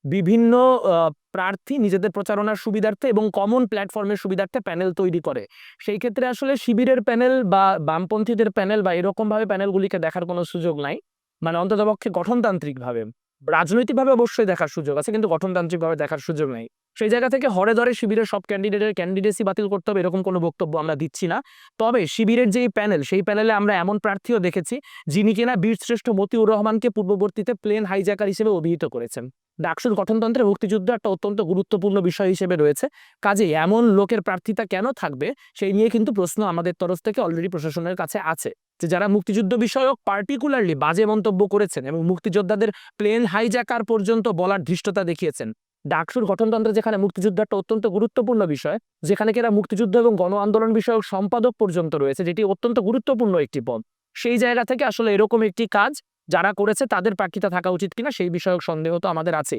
বিভিন্ন প্রার্থী নিজেদের প্রচারণার সুবিধার্থে এবং কমন প্ল্যাটফর্মের সুবিধার্থে প্যানেল তৈরি করে। সেই ক্ষেত্রে আসলে শিবিরের প্যানেল বা বামপন্থীদের প্যানেল বা এরকম ভাবে প্যানেলগুলিকে দেখার কোনো সুযোগ নাই, মানে অন্ততপক্ষে গঠনতান্ত্রিক ভাবে। রাজনৈতিকভাবে অবশ্যই দেখার সুযোগ আছে, কিন্তু গঠনতান্ত্রিক ভাবে দেখার সুযোগ নাই। সেই জায়গা থেকে হরে ধরে শিবিরের সব ক্যান্ডিডেটের ক্যান্ডিডেসি বাতিল করতে হবে এরকম কোনো বক্তব্য আমরা দিচ্ছি না। তবে শিবিরের যে প্যানেল, সেই প্যানেলে আমরা এমন প্রার্থীও দেখেছি যিনি কিনা বীরশ্রেষ্ঠ মতিউর রহমানকে পূর্ববর্তীতে প্লেন হাইজ্যাকার হিসেবে অভিহিত করেছেন। ডাকসুর গঠনতন্ত্রে মুক্তিযুদ্ধ একটা অত্যন্ত গুরুত্বপূর্ণ বিষয় হিসেবে রয়েছে। কাজেই এমন লোকের প্রার্থিতা কেন থাকবে সেই নিয়ে কিন্তু প্রশ্ন আমাদের তরফ থেকে অলরেডি প্রশাসনের কাছে আছে, যে যারা মুক্তিযুদ্ধ বিষয়ক পার্টিকুলারলি বাজে মন্তব্য করেছেন এবং মুক্তিযোদ্ধাদের প্লেন হাইজ্যাকার পর্যন্ত বলার ধৃষ্টতা দেখিয়েছেন। ডাকসুর গঠনতন্ত্রে যেখানে মুক্তিযুদ্ধ একটা অত্যন্ত গুরুত্বপূর্ণ বিষয়, যেখানে কিনা মুক্তিযুদ্ধ এবং গণ আন্দোলন বিষয়ক সম্পাদক পর্যন্ত রয়েছে, যেটি অত্যন্ত গুরুত্বপূর্ণ একটি পদ, সেই জায়গা থেকে আসলে এরকম একটি কাজ যারা করেছে তাদের প্রার্থিতা থাকা উচিত কিনা সেই বিষয়ক সন্দেহ তো আমাদের আছে।